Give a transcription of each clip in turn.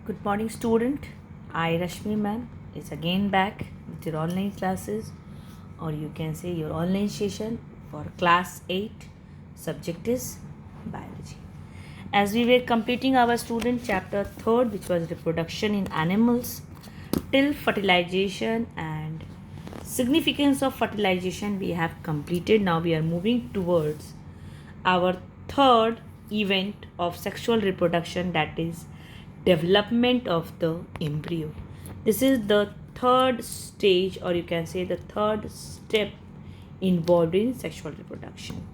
Good morning, student. I, Rashmi ma'am, is again back with your online classes, or you can say your online session for class 8. Subject is biology. As we were completing our student chapter 3rd, which was reproduction in animals, till fertilization and significance of fertilization, we have completed. Now we are moving towards our third event of sexual reproduction, that is development of the embryo. This is the third stage, or you can say the third step involved in sexual reproduction.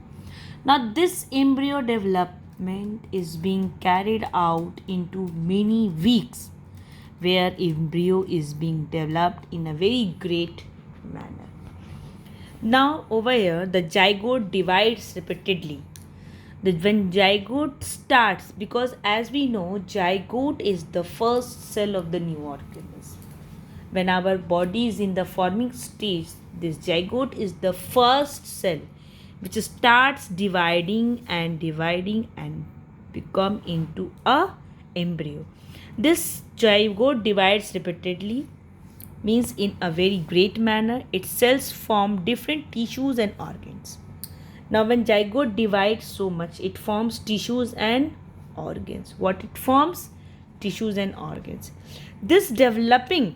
Now this embryo development is being carried out into many weeks, where embryo is being developed in a very great manner. Now over here the zygote divides repeatedly. When zygote starts, because as we know zygote is the first cell of the new organism. When our body is in the forming stage, this zygote is the first cell which starts dividing and become into a embryo. This zygote divides repeatedly, means in a very great manner. Its cells form different tissues and organs. Now when zygote divides so much, it forms tissues and organs. What it forms? Tissues and organs. This developing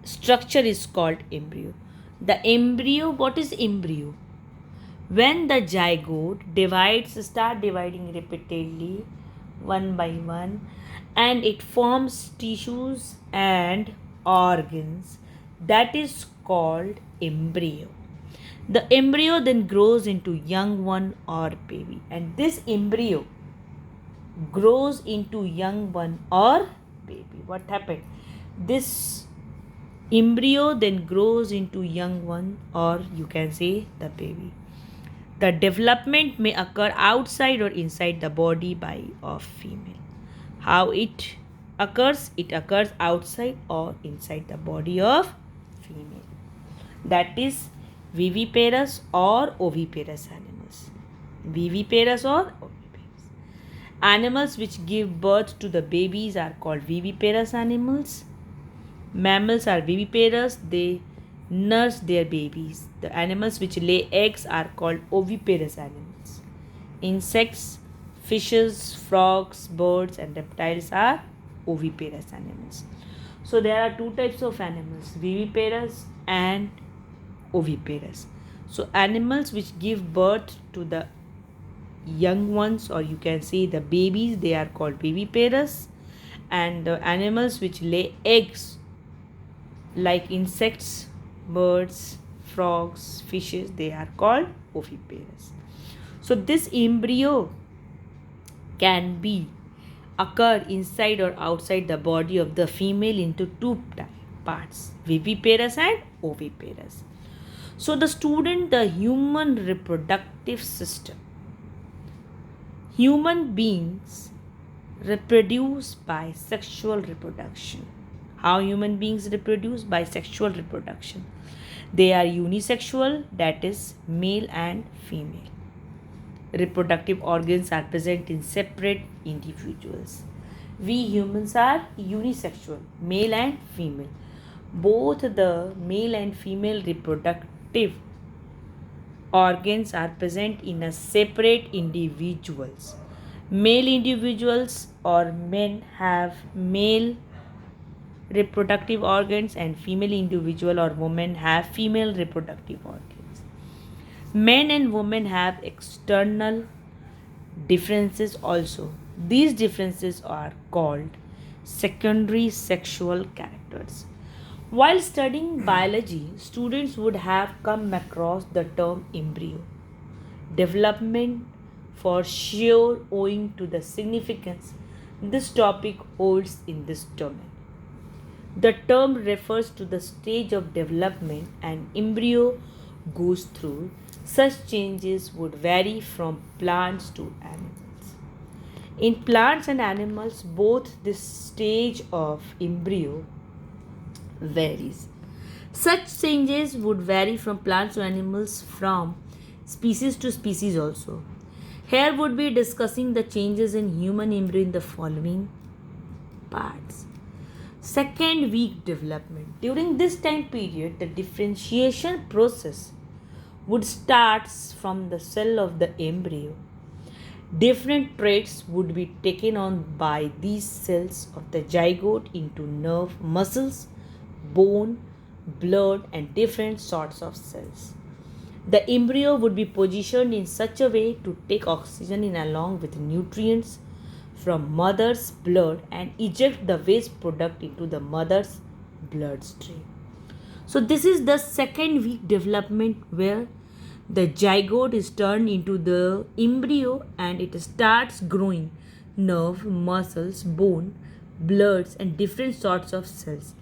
structure is called embryo. The embryo, what is embryo? When the zygote start dividing repeatedly, one by one, and it forms tissues and organs, that is called embryo. The embryo then grows into young one or baby, and this embryo grows into young one or baby. What happened? This embryo then grows into young one, or you can say the baby. The development may occur outside or inside the body by of female. How it occurs? It occurs outside or inside the body of female. That is viviparous or oviparous animals. Viviparous or oviparous. Animals which give birth to the babies are called viviparous animals. Mammals are viviparous, they nurse their babies. The animals which lay eggs are called oviparous animals. Insects, fishes, frogs, birds, and reptiles are oviparous animals. So there are two types of animals, viviparous and oviparous. So animals which give birth to the young ones, or you can say the babies, they are called viviparous, and the animals which lay eggs like insects, birds, frogs, fishes, they are called oviparous. So this embryo can be occur inside or outside the body of the female into two parts, viviparous and oviparous. So the student, the human reproductive system. Human beings reproduce by sexual reproduction. How human beings reproduce? By sexual reproduction. They are unisexual, that is male and female. Reproductive organs are present in separate individuals. We humans are unisexual, male and female. Both the male and female reproductive organs are present in a separate individuals. Male individuals or men have male reproductive organs, and female individual or women have female reproductive organs. Men and women have external differences also. These differences are called secondary sexual characters. While studying biology, students would have come across the term embryo development for sure, owing to the significance this topic holds in this domain. The term refers to the stage of development an embryo goes through. Such changes would vary from plants to animals. In plants and animals, both this stage of embryo varies. Such changes would vary from plants to animals, from species to species also. Here would be discussing the changes in human embryo in the following parts. Second week development. During this time period, the differentiation process would start from the cell of the embryo. Different traits would be taken on by these cells of the zygote into nerve, muscles, bone, blood, and different sorts of cells. The embryo would be positioned in such a way to take oxygen in along with nutrients from mother's blood and eject the waste product into the mother's bloodstream. So this is the second week development where the zygote is turned into the embryo and it starts growing nerve, muscles, bone, bloods and different sorts of cells.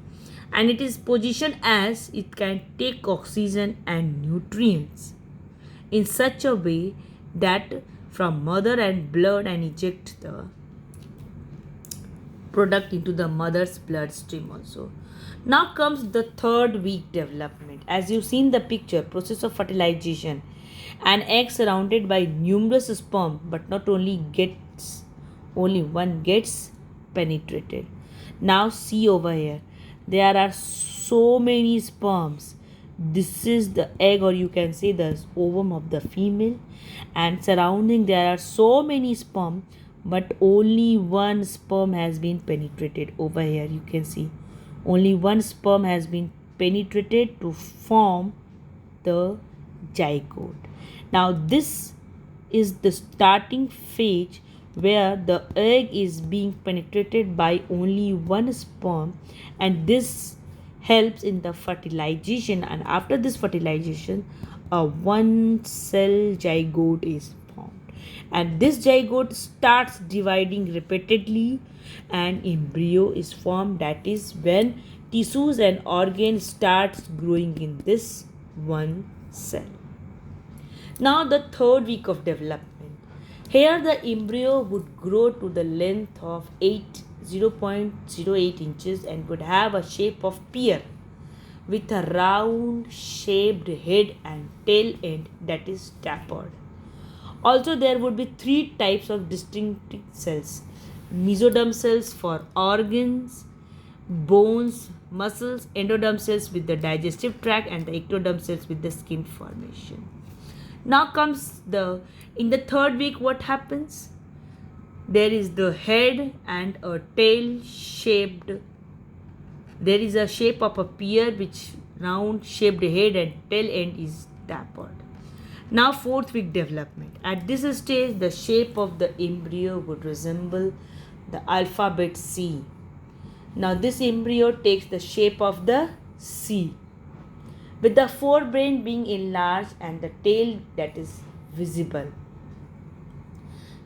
And it is positioned as it can take oxygen and nutrients in such a way that from mother and blood and eject the product into the mother's bloodstream also. Now comes the third week development. As you've seen the picture, process of fertilization. An egg surrounded by numerous sperm, but not only one gets penetrated. Now see over here. There are so many sperms. This is the egg, or you can say the ovum of the female, and surrounding there are so many sperm, but only one sperm has been penetrated. Over here you can see only one sperm has been penetrated to form the zygote. Now this is the starting phase where the egg is being penetrated by only one sperm, and this helps in the fertilization, and after this fertilization a one cell zygote is formed, and this zygote starts dividing repeatedly and embryo is formed. That is when tissues and organs starts growing in this one cell. Now the third week of development. Here the embryo would grow to the length of 0.08 inches and would have a shape of pear with a round shaped head and tail end that is tapered. Also there would be three types of distinct cells: mesoderm cells for organs, bones, muscles, endoderm cells with the digestive tract, and the ectoderm cells with the skin formation. Now comes in the third week, what happens? There is the head and a tail shaped. There is a shape of a pear which round shaped head and tail end is tapered. Now fourth week development. At this stage the shape of the embryo would resemble the alphabet C. Now this embryo takes the shape of the C, with the forebrain being enlarged and the tail that is visible.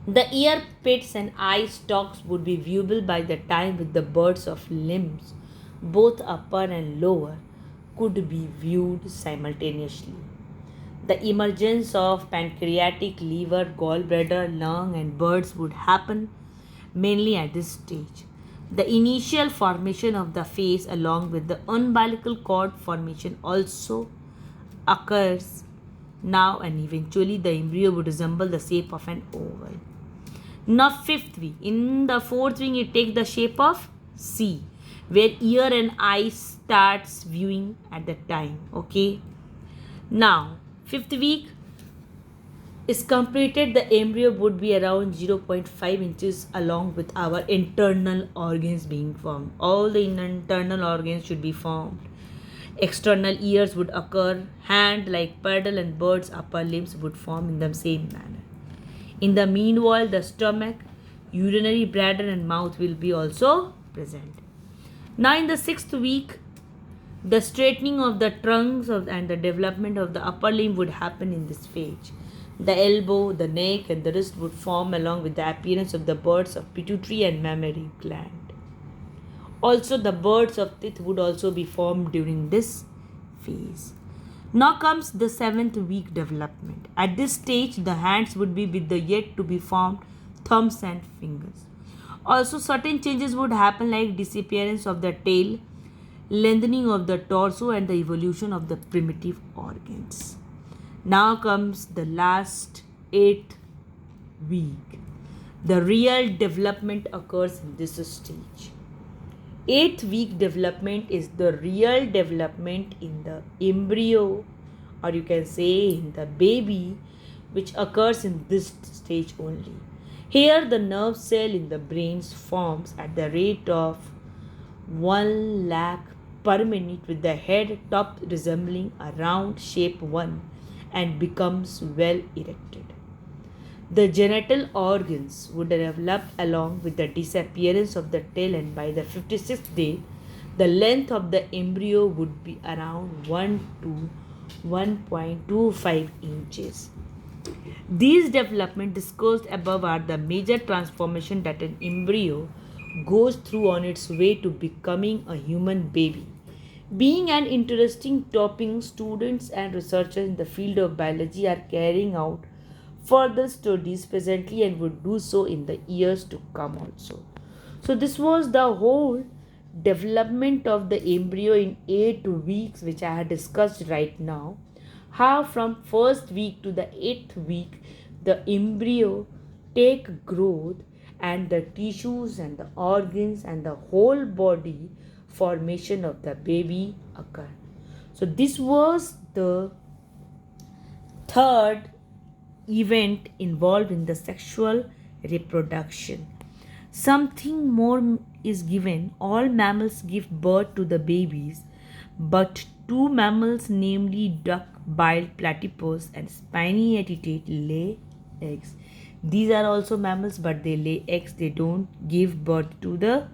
The ear pits and eye stalks would be viewable by the time with the birds of limbs, both upper and lower, could be viewed simultaneously. The emergence of pancreatic, liver, gallbladder, lung and birds would happen mainly at this stage. The initial formation of the face along with the umbilical cord formation also occurs now, and eventually the embryo would resemble the shape of an oval. Now fifth week. In the fourth week it takes the shape of C, where ear and eye starts viewing at the time. Okay. Now fifth week is completed, the embryo would be around 0.5 inches along with our internal organs being formed. All the internal organs should be formed. External ears would occur, hand like paddle and bird's upper limbs would form in the same manner. In the meanwhile, the stomach, urinary bladder and mouth will be also present. Now in the sixth week, the straightening of the trunks and the development of the upper limb would happen in this phase. The elbow, the neck and the wrist would form along with the appearance of the buds of pituitary and mammary gland. Also the buds of teeth would also be formed during this phase. Now comes the seventh week development. At this stage, the hands would be with the yet to be formed thumbs and fingers. Also certain changes would happen like disappearance of the tail, lengthening of the torso and the evolution of the primitive organs. Now comes the last 8th week. The real development occurs in this stage. Eighth week development is the real development in the embryo, or you can say in the baby, which occurs in this stage only. Here, the nerve cell in the brain forms at the rate of 1 lakh per minute, with the head top resembling a round shaped one, and becomes well erected. The genital organs would develop along with the disappearance of the tail, and by the 56th day, the length of the embryo would be around 1 to 1.25 inches. These developments discussed above are the major transformation that an embryo goes through on its way to becoming a human baby. Being an interesting topic, students and researchers in the field of biology are carrying out further studies presently and would do so in the years to come also. So this was the whole development of the embryo in 8 weeks, which I had discussed right now. How from first week to the 8th week the embryo take growth, and the tissues and the organs and the whole body formation of the baby occur. So this was the third event involved in the sexual reproduction. Something more is given. All mammals give birth to the babies, but two mammals, namely duck-billed platypus and spiny attitate, lay eggs. These are also mammals, but they lay eggs. They don't give birth to the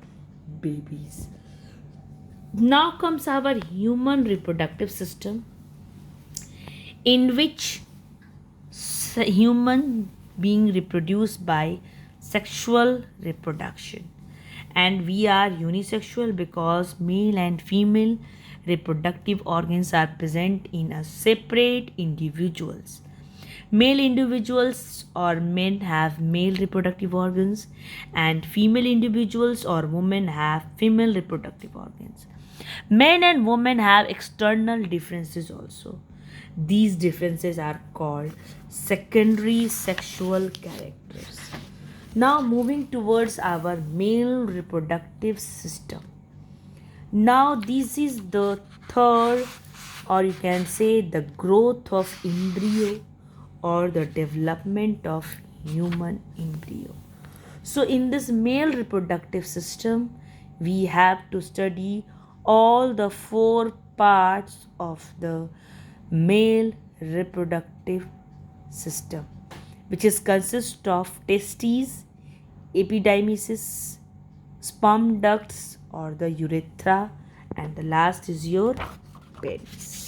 babies. Now comes our human reproductive system, in which human being reproduced by sexual reproduction, and we are unisexual because male and female reproductive organs are present in a separate individuals. Male individuals or men have male reproductive organs, and female individuals or women have female reproductive organs. Men and women have external differences also. These differences are called secondary sexual characters. Now moving towards our male reproductive system. Now this is the third, or you can say the growth of embryo or the development of human embryo. So in this male reproductive system, we have to study all the four parts of the male reproductive system, which is consist of testes, epididymis, sperm ducts or the urethra, and the last is your penis.